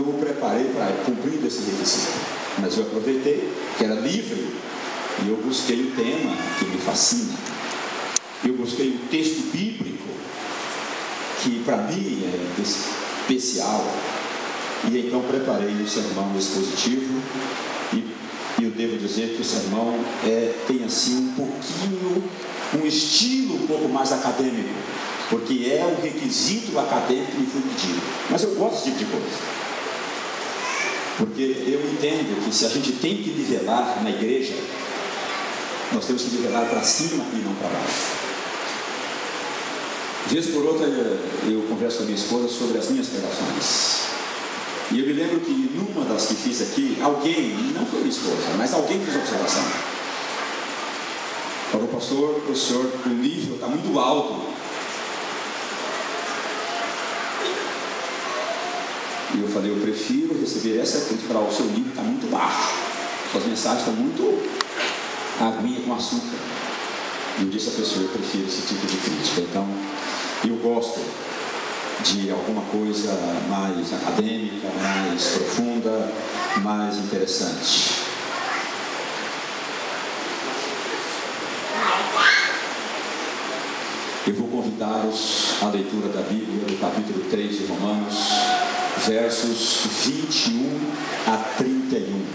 eu o preparei para cumprir esse requisito. Mas eu aproveitei que era livre e eu busquei o tema que me fascina. Eu busquei o texto bíblico que para mim é especial. E então preparei o sermão expositivo e eu devo dizer que o sermão tem assim um estilo um pouco mais acadêmico, porque é um requisito acadêmico que me foi pedido. Mas eu gosto desse tipo de coisa, porque eu entendo que se a gente tem que nivelar na igreja, nós temos que nivelar para cima e não para baixo. Vez por outra eu converso com a minha esposa sobre as minhas pregações. E eu me lembro que numa das que fiz aqui, alguém, não foi minha esposa, mas alguém fez a observação. Falou: pastor, o senhor, o nível está muito alto. E eu falei: eu prefiro receber essa crítica para o seu nível está muito baixo. Suas mensagens estão muito aguinha com açúcar. E eu disse à pessoa: eu prefiro esse tipo de crítica. Então, eu gosto de alguma coisa mais acadêmica, mais profunda, mais interessante. Eu vou convidá-los à leitura da Bíblia, do capítulo 3 de Romanos, versos 21 a 31.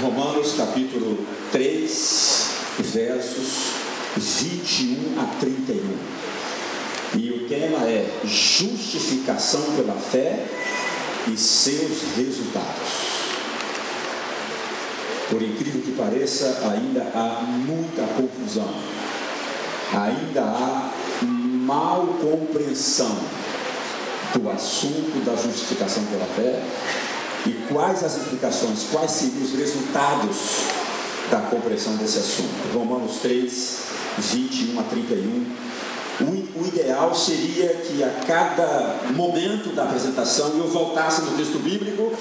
Romanos capítulo 3, versos 21 a 31. E o tema é justificação pela fé e seus resultados. Por incrível que pareça, ainda há muita confusão, ainda há mal compreensão do assunto da justificação pela fé e quais as implicações, quais seriam os resultados da compreensão desse assunto. Romanos 3, 21 a 31. O ideal seria que a cada momento da apresentação eu voltasse no texto bíblico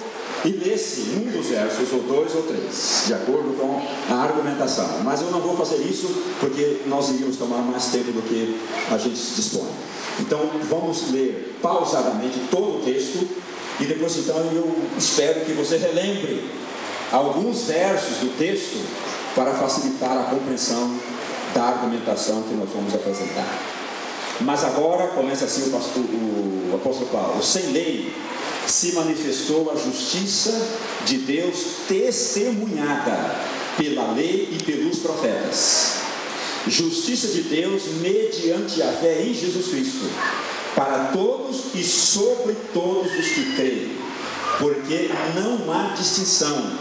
e lesse um dos versos, ou dois ou três, de acordo com a argumentação. Mas eu não vou fazer isso porque nós iríamos tomar mais tempo do que a gente se dispõe. Então vamos ler pausadamente todo o texto e depois então eu espero que você relembre alguns versos do texto para facilitar a compreensão da argumentação que nós vamos apresentar. Mas agora começa assim o apóstolo Paulo: sem lei se manifestou a justiça de Deus testemunhada pela lei e pelos profetas. Justiça de Deus mediante a fé em Jesus Cristo, para todos e sobre todos os que creem, porque não há distinção,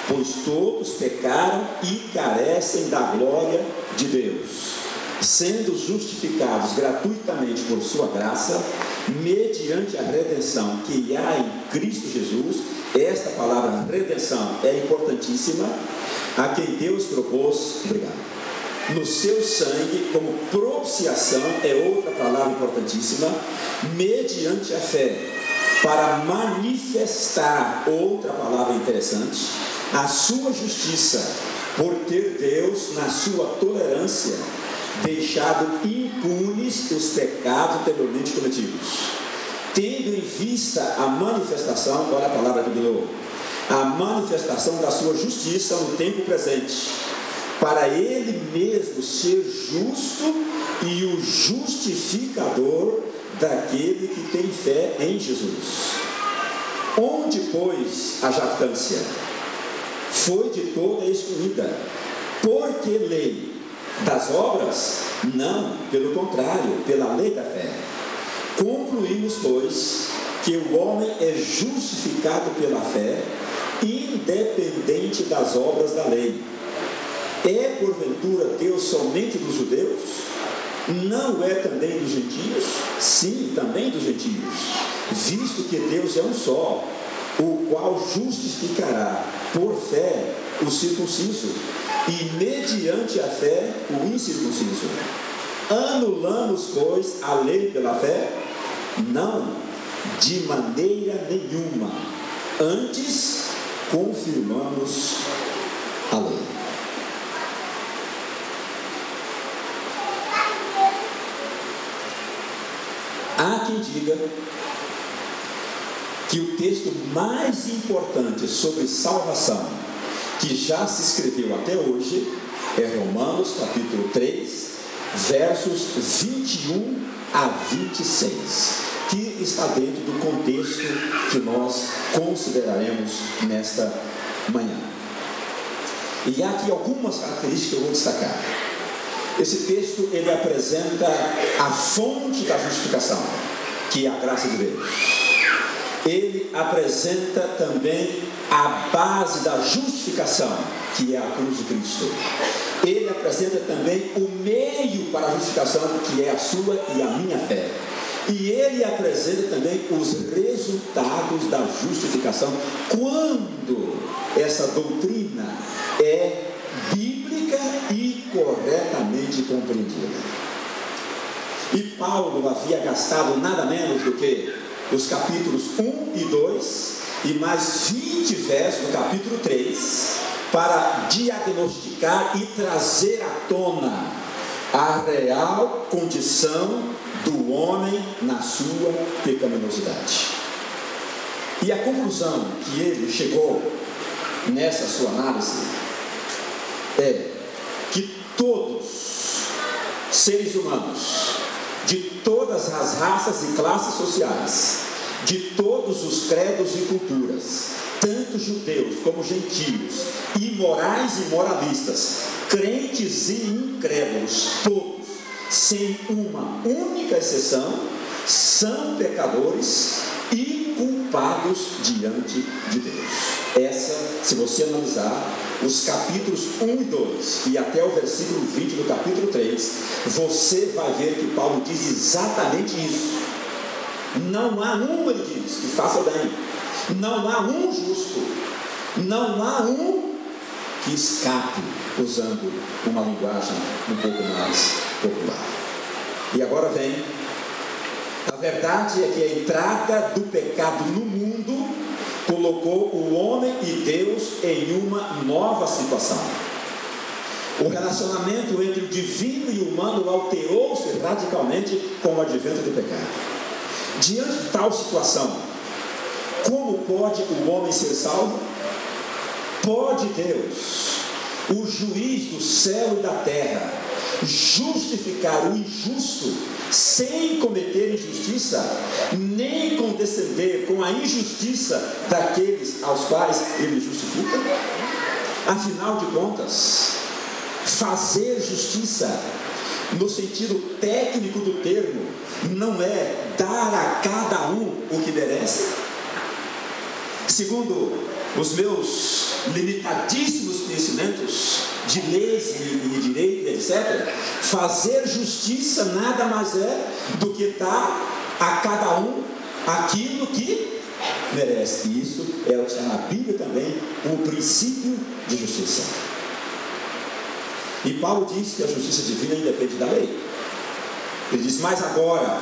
pois todos pecaram e carecem da glória de Deus, sendo justificados gratuitamente por sua graça, mediante a redenção que há em Cristo Jesus. Esta palavra redenção é importantíssima, a quem Deus propôs, no seu sangue como propiciação, é outra palavra importantíssima, mediante a fé, para manifestar, outra palavra interessante, a sua justiça, por ter Deus, na sua tolerância, deixado impunes os pecados anteriormente cometidos, tendo em vista a manifestação, olha a palavra aqui de novo, a manifestação da sua justiça no tempo presente, para ele mesmo ser justo e o justificador daquele que tem fé em Jesus. Onde, pois, a jactância? Foi de toda excluída. Por que lei? Das obras? Não, pelo contrário, pela lei da fé. Concluímos, pois, que o homem é justificado pela fé, independente das obras da lei. É porventura Deus somente dos judeus? Não é também dos gentios? Sim, também dos gentios, visto que Deus é um só, o qual justificará por fé o circunciso e mediante a fé o incircunciso. Anulamos, pois, a lei pela fé? Não, de maneira nenhuma. Antes, confirmamos a lei. Há quem diga que o texto mais importante sobre salvação que já se escreveu até hoje é Romanos capítulo 3, versos 21 a 26, que está dentro do contexto que nós consideraremos nesta manhã. E há aqui algumas características que eu vou destacar. Esse texto, ele apresenta a fonte da justificação, que é a graça de Deus. Ele apresenta também a base da justificação, que é a cruz de Cristo. Ele apresenta também o meio para a justificação, que é a sua e a minha fé. E ele apresenta também os resultados da justificação, quando essa doutrina é bíblica e corretamente compreendida. E Paulo havia gastado nada menos do que os capítulos 1 e 2 e mais 20 versos do capítulo 3 para diagnosticar e trazer à tona a real condição do homem na sua pecaminosidade. E a conclusão que ele chegou nessa sua análise é que todos seres humanos de todas as raças e classes sociais, de todos os credos e culturas, tanto judeus como gentios, imorais e moralistas, crentes e incrédulos, todos, sem uma única exceção, são pecadores e culpados diante de Deus. Essa, se você analisar os capítulos 1 e 2 e até o versículo 20 do capítulo 3, você vai ver que Paulo diz exatamente isso. Não há um, ele diz, que faça bem. Não há um justo. Não há um que escape, usando uma linguagem um pouco mais popular. E agora vem, a verdade é que a entrada do pecado no mundo colocou o homem e Deus em uma nova situação. O relacionamento entre o divino e o humano alterou-se radicalmente com o advento do pecado. Diante de tal situação, como pode o homem ser salvo? Pode Deus, o juiz do céu e da terra, justificar o injusto sem cometer injustiça, nem condescender com a injustiça daqueles aos quais ele justifica? Afinal de contas, fazer justiça no sentido técnico do termo não é dar a cada um o que merece? Segundo os meus limitadíssimos conhecimentos de leis e direito, etc., fazer justiça nada mais é do que dar a cada um aquilo que merece. E isso é o que está na Bíblia também, o princípio de justiça. E Paulo diz que a justiça divina independe da lei. Ele diz, mas agora,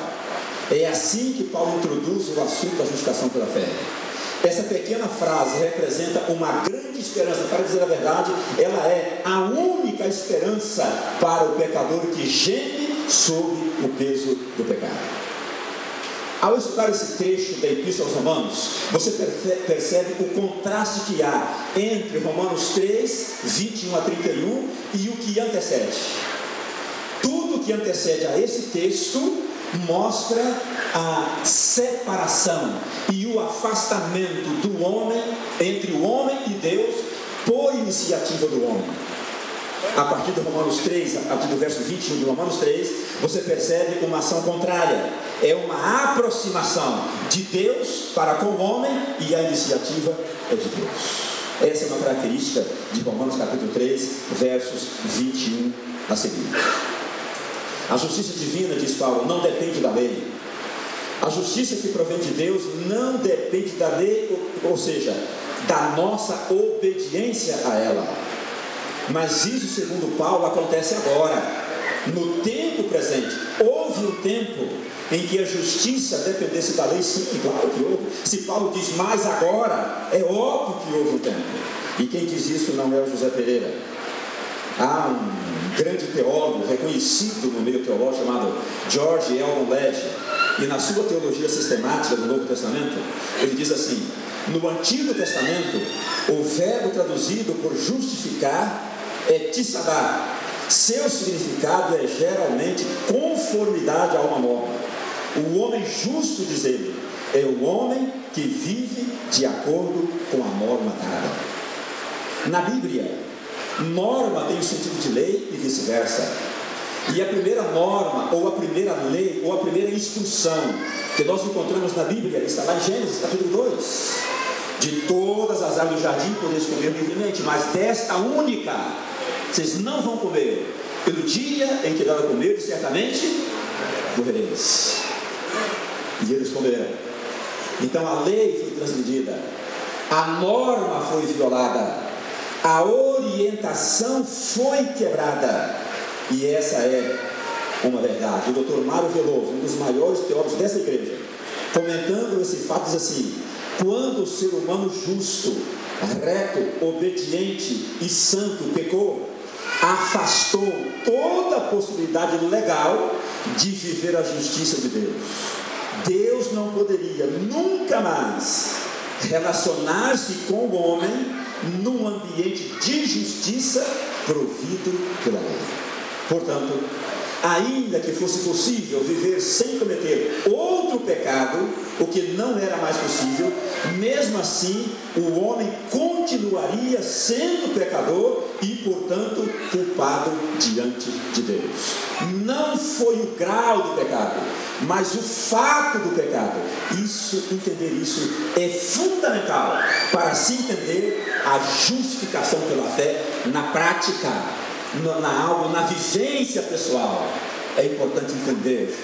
é assim que Paulo introduz o assunto da justificação pela fé. Essa pequena frase representa uma grande esperança. Para dizer a verdade, ela é a única esperança para o pecador que geme sob o peso do pecado. Ao estudar esse trecho da Epístola aos Romanos, você percebe o contraste que há entre Romanos 3, 21 a 31 e o que antecede. Tudo que antecede a esse texto mostra a separação e o afastamento do homem, entre o homem e Deus, por iniciativa do homem. A partir de Romanos 3, a partir do verso 21 de Romanos 3, você percebe uma ação contrária. É uma aproximação de Deus para com o homem e a iniciativa é de Deus. Essa é uma característica de Romanos capítulo 3, versos 21 a seguir. A justiça divina, diz Paulo, não depende da lei. A justiça que provém de Deus não depende da lei, ou seja, da nossa obediência a ela. Mas isso, segundo Paulo, acontece agora, no tempo presente. Houve um tempo em que a justiça dependesse da lei, sim, claro que houve. Se Paulo diz, mas agora, é óbvio que houve um tempo. E quem diz isso não é o José Pereira. Há um grande teólogo, reconhecido no meio teológico, chamado George Eldon Lege, e na sua teologia sistemática do Novo Testamento, ele diz assim: no Antigo Testamento, o verbo traduzido por justificar é tissadá. Seu significado é geralmente conformidade a uma norma. O homem justo, diz ele, é o homem que vive de acordo com a norma dada. Na Bíblia, norma tem o sentido de lei e vice-versa. E a primeira norma, ou a primeira lei, ou a primeira instrução que nós encontramos na Bíblia está lá em Gênesis capítulo 2. De todas as árvores do jardim podeis comer livremente, mas desta única vocês não vão comer, pelo dia em que dela comer, certamente morrereis. E eles comeram. Então a lei foi transgredida, a norma foi violada, a orientação foi quebrada. E essa é uma verdade. O Dr. Mário Veloso, um dos maiores teólogos dessa igreja, comentando esse fato, diz assim: quando o ser humano justo, reto, obediente e santo pecou, afastou toda a possibilidade legal de viver a justiça de Deus. Deus não poderia nunca mais relacionar-se com o homem num ambiente de justiça provido pela lei. Portanto, ainda que fosse possível viver sem cometer outro pecado, o que não era mais possível, mesmo assim o homem continuaria sendo pecador e, portanto, culpado diante de Deus. Não foi o grau do pecado, mas o fato do pecado. Entender isso é fundamental para se entender a justificação pela fé na prática, na vivência pessoal. É importante entender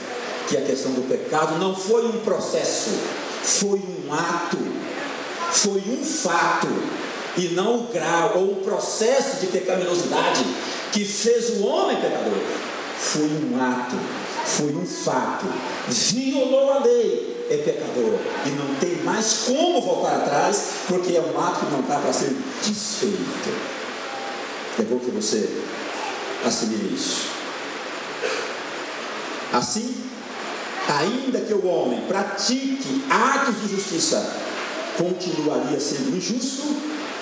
que a questão do pecado não foi um processo, foi um ato, foi um fato, e não o grau ou o processo de pecaminosidade que fez o homem pecador. Foi um ato, foi um fato, violou a lei, é pecador e não tem mais como voltar atrás, porque é um ato que não está para ser desfeito. É bom que você assimile isso. Assim, ainda que o homem pratique atos de justiça, continuaria sendo injusto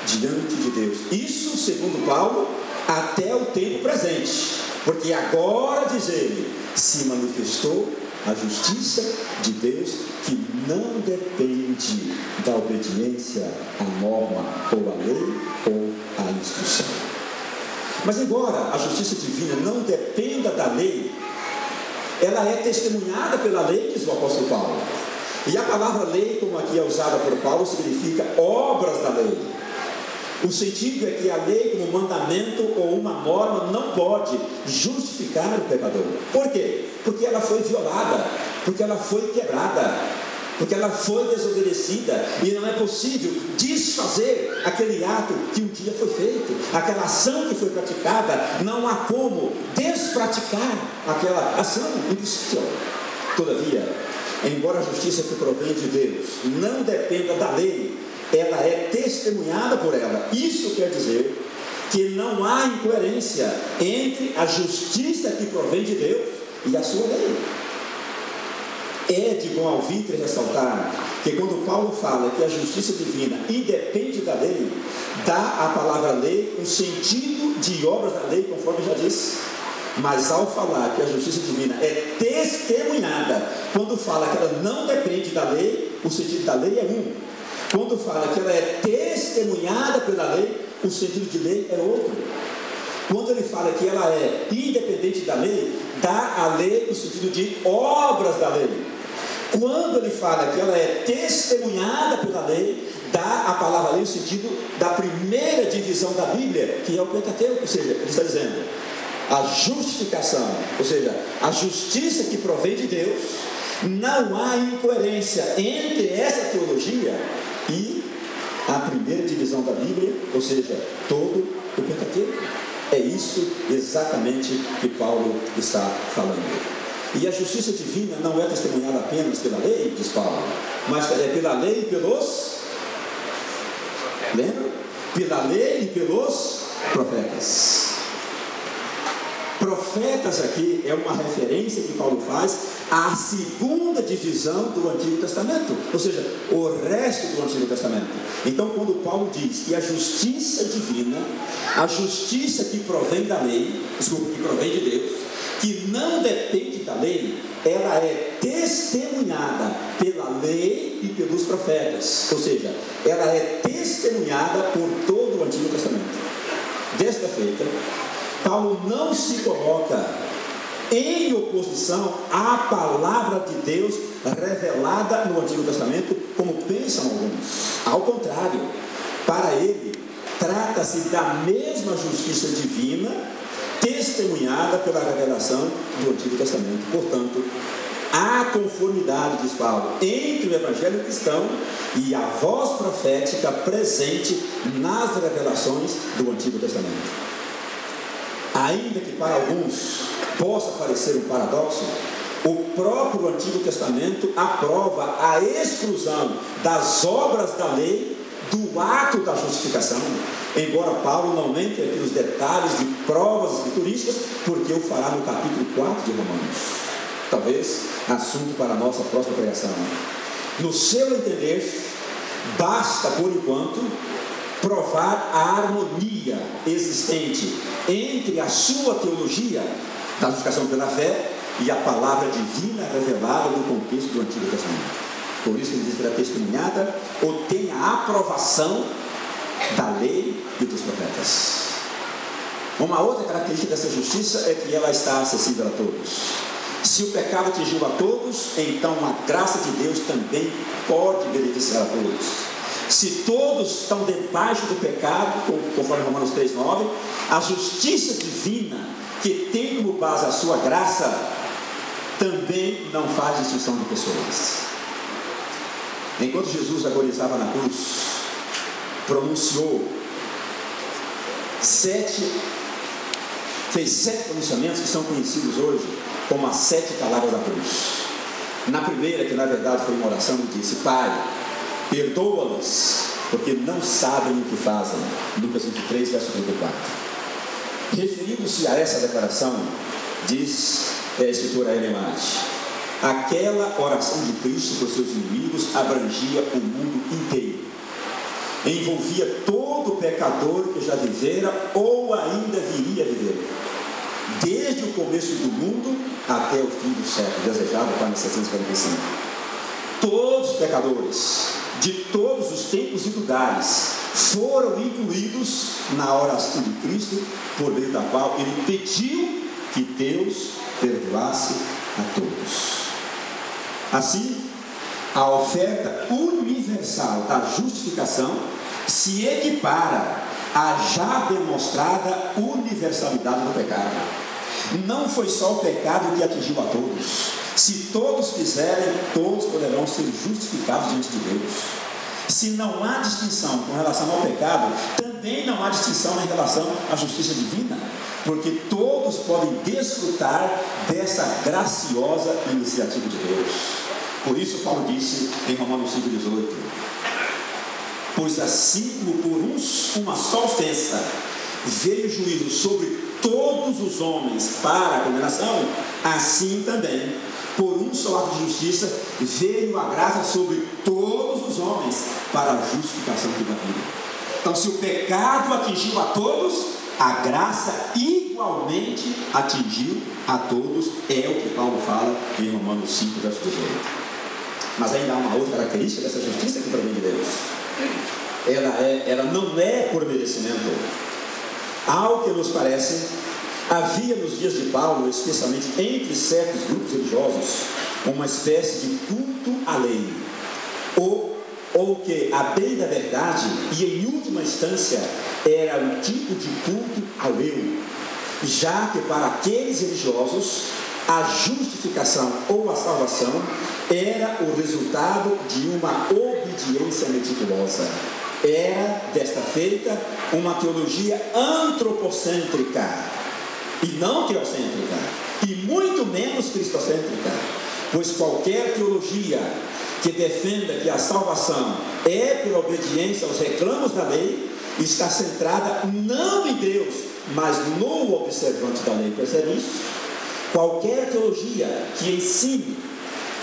diante de Deus. Isso, segundo Paulo, até o tempo presente, porque agora, diz ele, se manifestou a justiça de Deus, que não depende da obediência à norma, ou à lei, ou à instrução. Mas embora a justiça divina não dependa da lei, ela é testemunhada pela lei, diz o apóstolo Paulo. E a palavra lei, como aqui é usada por Paulo, significa obras da lei. O sentido é que a lei, como mandamento ou uma norma, não pode justificar o pecador. Por quê? Porque ela foi violada, porque ela foi quebrada, porque ela foi desobedecida, e não é possível desfazer aquele ato que um dia foi feito, aquela ação que foi praticada. Não há como despraticar aquela ação, impossível. Todavia, embora a justiça que provém de Deus não dependa da lei, ela é testemunhada por ela. Isso quer dizer que não há incoerência entre a justiça que provém de Deus e a sua lei. É de bom alvitre ressaltar que quando Paulo fala que a justiça divina independe da lei, dá à palavra lei um sentido de obras da lei, conforme já disse. Mas ao falar que a justiça divina é testemunhada, quando fala que ela não depende da lei, o sentido da lei é um. Quando fala que ela é testemunhada pela lei, o sentido de lei é outro. Quando ele fala que ela é independente da lei, dá à lei o sentido de obras da lei. Quando ele fala que ela é testemunhada pela lei, dá à palavra lei o sentido da primeira divisão da Bíblia, que é o Pentateuco. Ou seja, ele está dizendo a justificação, ou seja, a justiça que provém de Deus. Não há incoerência entre essa teologia e a primeira divisão da Bíblia, ou seja, todo o Pentateuco. É isso exatamente que Paulo está falando. E a justiça divina não é testemunhada apenas pela lei, diz Paulo, mas é pela lei e pelos... Lembra? Pela lei e pelos profetas. Profetas aqui é uma referência que Paulo faz à segunda divisão do Antigo Testamento, ou seja, o resto do Antigo Testamento. Então, quando Paulo diz que a justiça divina, a justiça que provém da lei, que provém de Deus, que não depende da lei, ela é testemunhada pela lei e pelos profetas, ou seja, ela é testemunhada por todo o Antigo Testamento. Desta feita, Paulo não se coloca em oposição à palavra de Deus revelada no Antigo Testamento, como pensam alguns. Ao contrário, para ele, trata-se da mesma justiça divina, testemunhada pela revelação do Antigo Testamento. Portanto, há conformidade, diz Paulo, entre o Evangelho cristão e a voz profética presente nas revelações do Antigo Testamento. Ainda que para alguns possa parecer um paradoxo, o próprio Antigo Testamento aprova a exclusão das obras da lei do ato da justificação, embora Paulo não entre aqui nos detalhes de provas escriturísticas, porque o fará no capítulo 4 de Romanos, talvez assunto para a nossa próxima pregação. No seu entender, basta por enquanto provar a harmonia existente entre a sua teologia da justificação pela fé e a palavra divina revelada no contexto do Antigo Testamento. Por isso ele diz que ela é testemunhada ou tem a aprovação da lei e dos profetas. Uma outra característica dessa justiça é que ela está acessível a todos. Se o pecado atingiu a todos, então a graça de Deus também pode beneficiar a todos. Se todos estão debaixo do pecado, conforme Romanos 3,9, a justiça divina, que tem como base a sua graça, também não faz distinção de pessoas. Enquanto Jesus agonizava na cruz, fez 7 pronunciamentos que são conhecidos hoje como as 7 palavras da cruz. Na primeira, que na verdade foi uma oração, ele disse: Pai, perdoa-los, porque não sabem o que fazem. Lucas 23, verso 34. Referindo-se a essa declaração, diz a escritora Ellen White: aquela oração de Cristo por seus inimigos abrangia o mundo inteiro, envolvia todo pecador que já vivera ou ainda viria a viver, desde o começo do mundo até o fim do século, desejado para 1745. Todos os pecadores de todos os tempos e lugares foram incluídos na oração de Cristo, por meio da qual ele pediu que Deus perdoasse a todos. Assim, a oferta universal da justificação se equipara à já demonstrada universalidade do pecado. Não foi só o pecado que atingiu a todos. Se todos fizerem, todos poderão ser justificados diante de Deus. Se não há distinção com relação ao pecado, também não há distinção em relação à justiça divina, porque todos podem desfrutar dessa graciosa iniciativa de Deus. Por isso Paulo disse em Romanos 5,18: pois assim como por uma só ofensa veio o juízo sobre todos os homens para a condenação, assim também por um só ato de justiça veio a graça sobre todos os homens para a justificação da vida. Então, se o pecado atingiu a todos, a graça igualmente atingiu a todos, é o que Paulo fala em Romanos 5, verso 18. Mas ainda há uma outra característica dessa justiça que provém de Deus. Ela não é por merecimento. Ao que nos parece, havia nos dias de Paulo, especialmente entre certos grupos religiosos, uma espécie de culto à lei, ou que, a bem da verdade, e em última instância, era um tipo de culto ao eu, já que para aqueles religiosos a justificação ou a salvação era o resultado de uma obediência meticulosa. Era, desta feita, uma teologia antropocêntrica e não teocêntrica, e muito menos cristocêntrica, pois qualquer teologia que defenda que a salvação é pela obediência aos reclamos da lei está centrada não em Deus, mas no observante da lei. Percebe isso? Qualquer teologia que ensine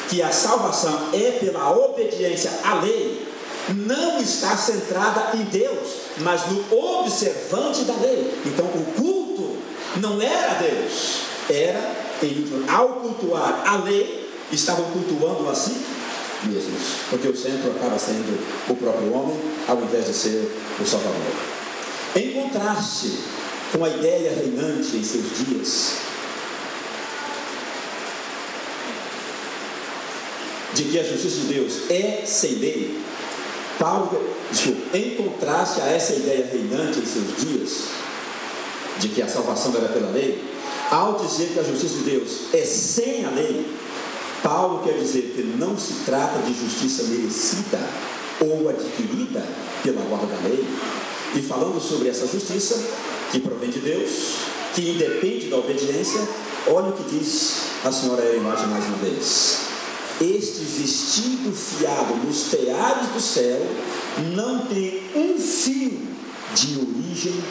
que a salvação é pela obediência à lei, não está centrada em Deus, mas no observante da lei. Então o culto não era a Deus, era ao cultuar a lei, estavam cultuando a si mesmos, porque o centro acaba sendo o próprio homem, ao invés de ser o Salvador. Em contraste com a ideia reinante em seus dias, de que a justiça de Deus é sem lei, em contraste a essa ideia reinante em seus dias, de que a salvação era pela lei, ao dizer que a justiça de Deus é sem a lei, Paulo quer dizer que não se trata de justiça merecida ou adquirida pela guarda da lei. E falando sobre essa justiça, que provém de Deus, que independe da obediência, olha o que diz a senhora Ellen White mais uma vez: este vestido fiado nos teares do céu não tem um fio de origem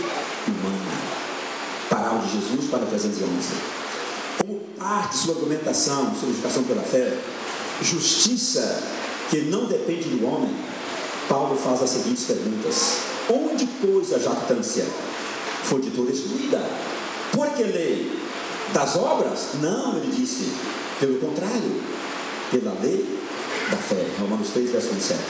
humana. Parábola de Jesus para 311. Como parte de sua argumentação sobre justificação pela fé, justiça que não depende do homem, Paulo faz as seguintes perguntas: onde, pois, a jactância? Foi de toda excluída. Por que lei? Das obras? Não, ele disse. Pelo contrário, pela lei da fé. Romanos 3, verso 27.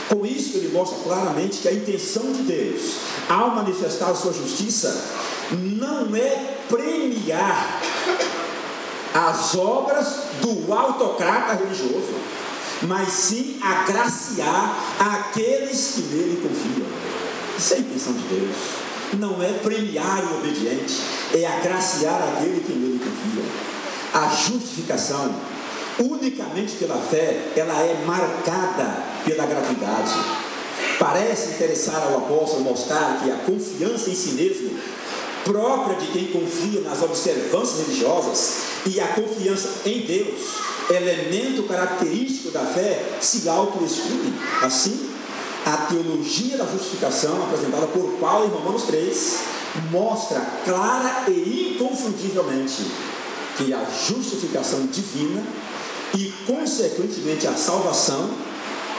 Com isso ele mostra claramente que a intenção de Deus, ao manifestar a sua justiça, não é premiar as obras do autocrata religioso, mas sim agraciar aqueles que nele confiam. Isso é a intenção de Deus. Não é premiar o obediente, é agraciar aquele que nele confia. A justificação, unicamente pela fé, ela é marcada pela gratuidade. Parece interessar ao apóstolo mostrar que a confiança em si mesmo, própria de quem confia nas observâncias religiosas, e a confiança em Deus, elemento característico da fé, se auto-excluem. Assim, a teologia da justificação apresentada por Paulo em Romanos 3 mostra clara e inconfundivelmente que a justificação divina e consequentemente a salvação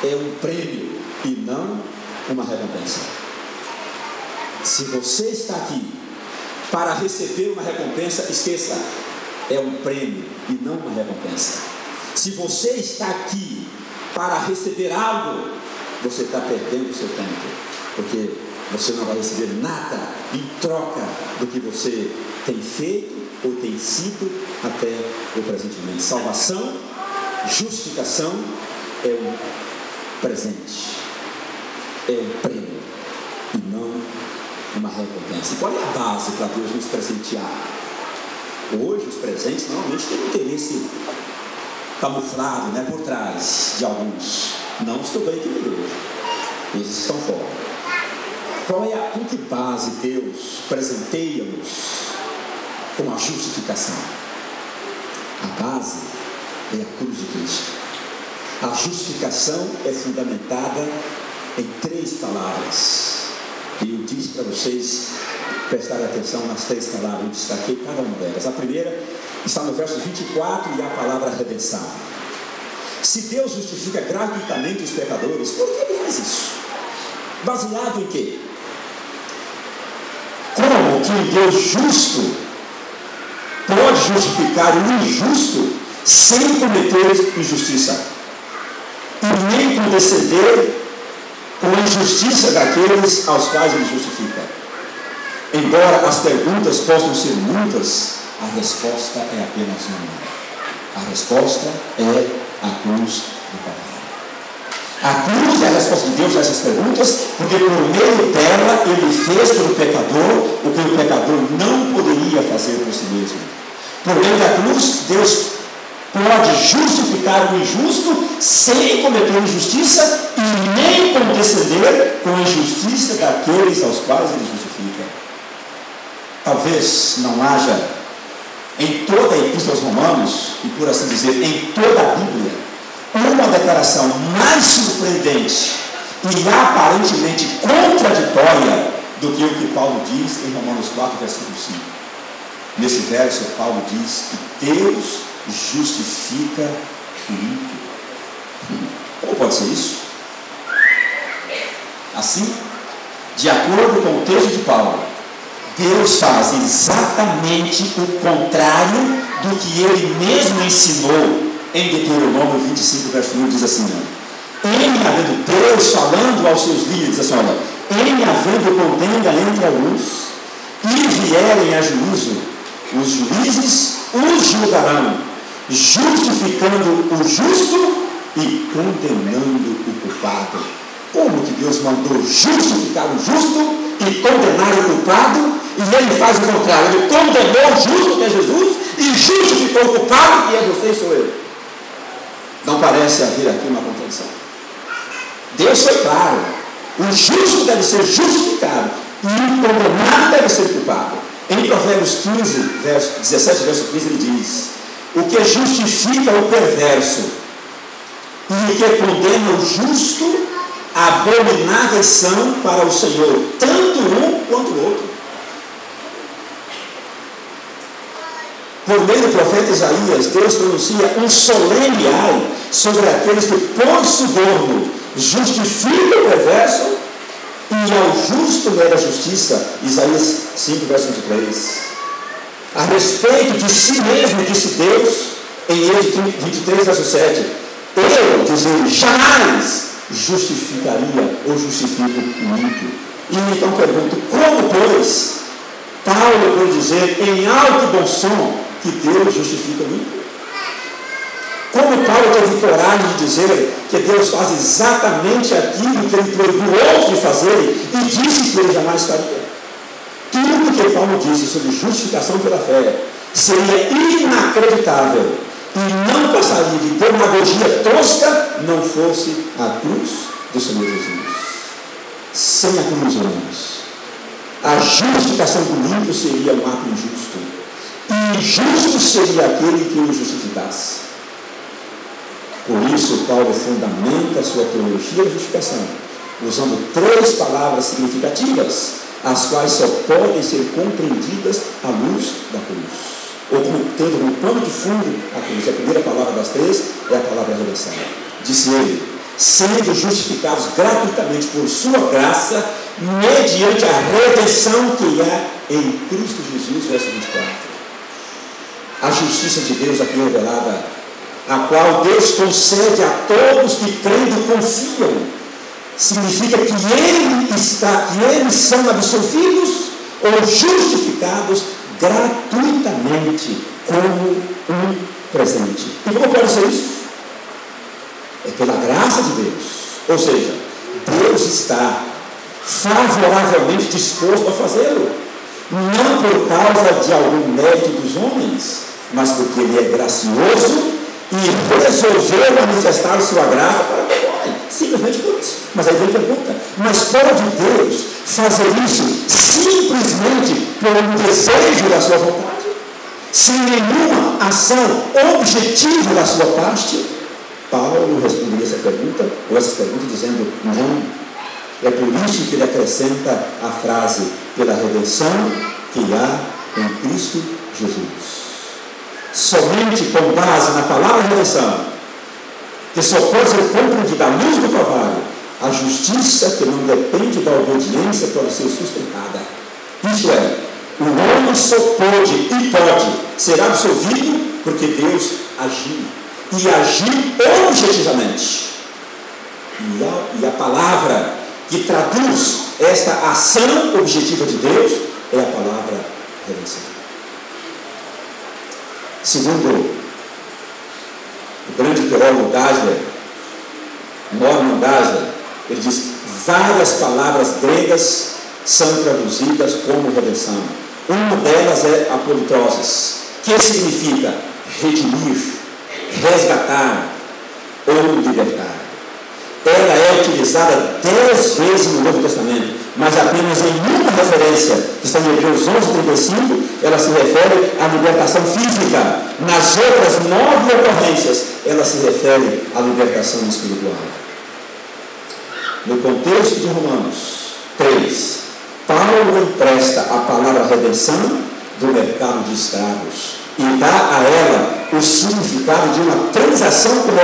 é um prêmio e não uma recompensa. Se você está aqui para receber uma recompensa, esqueça, é um prêmio e não uma recompensa. Se você está aqui para receber algo, você está perdendo o seu tempo, porque você não vai receber nada em troca do que você tem feito ou tem sido até o presente momento. Salvação, justificação é um presente, é um prêmio e não uma recompensa. E qual é a base para Deus nos presentear? Hoje os presentes normalmente têm um interesse camuflado, né, por trás de alguns. Não estou bem equilibrado, esses estão fora. Com que base Deus presenteia-nos com a justificação? A base é a cruz de Cristo. A justificação é fundamentada em 3 palavras. E eu disse para vocês prestarem atenção nas 3 palavras, eu destaquei cada uma delas. A primeira está no verso 24 e a palavra redenção. Se Deus justifica gratuitamente os pecadores, por que Ele faz isso? Baseado em quê? Como que um Deus justo pode justificar o injusto sem cometer injustiça? E nem condescender com a injustiça daqueles aos quais Ele justifica. Embora as perguntas possam ser muitas, a resposta é apenas uma. A resposta é a cruz do Calvário. A cruz é a resposta de Deus a essas perguntas, porque por meio dela Ele fez pelo pecador o que o pecador não poderia fazer por si mesmo. Por meio da cruz, Deus pode justificar o injusto sem cometer injustiça e nem condescender com a injustiça daqueles aos quais Ele justifica. Talvez não haja em toda a Epístola aos Romanos, e por assim dizer, em toda a Bíblia, uma declaração mais surpreendente e aparentemente contraditória do que o que Paulo diz em Romanos 4, versículo 5. Nesse verso, Paulo diz que Deus justifica o ímpio. Como pode ser isso? Assim, de acordo com o texto de Paulo, Deus faz exatamente o contrário do que ele mesmo ensinou em Deuteronômio 25, verso 1, diz assim: em havendo Deus falando aos seus líderes, assim, olha, em havendo contenda entre alguns e vierem a juízo, os juízes os julgarão, justificando o justo e condenando o culpado. Como que Deus mandou justificar o justo e condenar o culpado? E ele faz o contrário. Ele condenou o justo, que é Jesus, e justificou o culpado, que é você e sou eu. Não parece haver aqui uma contradição? Deus foi claro. O justo deve ser justificado e o condenado deve ser culpado. Em Provérbios 15, 17, verso 15, ele diz: o que justifica o perverso e o que condena o justo, abomináveis são para o Senhor, tanto um quanto o outro. Por meio do profeta Isaías, Deus pronuncia um solene ai sobre aqueles que, por suborno, justificam o perverso e ao justo nega a justiça. Isaías 5, verso 23. A respeito de si mesmo, disse Deus, em Êxodo 23, verso 7, eu, diz ele, jamais justificaria ou justifico o ímpio. E então pergunto, como, pois, Paulo pode dizer em alto e bom som que Deus justifica o ímpio? Como Paulo teve coragem de dizer que Deus faz exatamente aquilo que ele proibiu outros de fazer e disse que ele jamais faria? Tudo que Paulo disse sobre justificação pela fé seria inacreditável e não passaria de demagogia tosca não fosse a cruz do Senhor Jesus. Sem a cruz, irmãos, a justificação do ímpio seria um ato injusto, e injusto seria aquele que o justificasse. Por isso, Paulo fundamenta a sua teologia da justificação usando 3 palavras significativas, as quais só podem ser compreendidas à luz da cruz, ou como tendo um pano de fundo a cruz. A primeira palavra das 3 é a palavra redenção. Disse ele: sendo justificados gratuitamente por sua graça, mediante a redenção que há em Cristo Jesus, verso 24. A justiça de Deus aqui revelada, a qual Deus concede a todos que crendo e confiam, significa que eles são absolvidos ou justificados gratuitamente como um presente. E como pode ser isso? É pela graça de Deus. Ou seja, Deus está favoravelmente disposto a fazê-lo, não por causa de algum mérito dos homens, mas porque Ele é gracioso e resolveu manifestar sua graça para o homem, simplesmente por isso. Mas aí vem a pergunta: mas pode Deus fazer isso simplesmente por um desejo da sua vontade, sem nenhuma ação objetiva da sua parte? Paulo responderia essa pergunta, ou essas perguntas, dizendo: não. É por isso que ele acrescenta a frase: pela redenção que há em Cristo Jesus. Somente com base na palavra redenção, que só pode ser compreendida à luz do Calvário, a justiça que não depende da obediência pode ser sustentada. Isto é, o homem só pode e pode ser absolvido porque Deus agiu, e agiu objetivamente. E a palavra que traduz esta ação objetiva de Deus é a palavra redenção. Segundo o grande teólogo Norman Geisler, ele diz: várias palavras gregas são traduzidas como redenção. Uma delas é apolitrosis, que significa redimir, resgatar ou libertar. Ela é utilizada 10 vezes no Novo Testamento, mas apenas em uma referência, que está em Hebreus 11:35, ela se refere à libertação física. Nas outras 9 ocorrências, ela se refere à libertação espiritual. No contexto de Romanos 3, Paulo empresta a palavra redenção do mercado de escravos e dá a ela o significado de uma transação comercial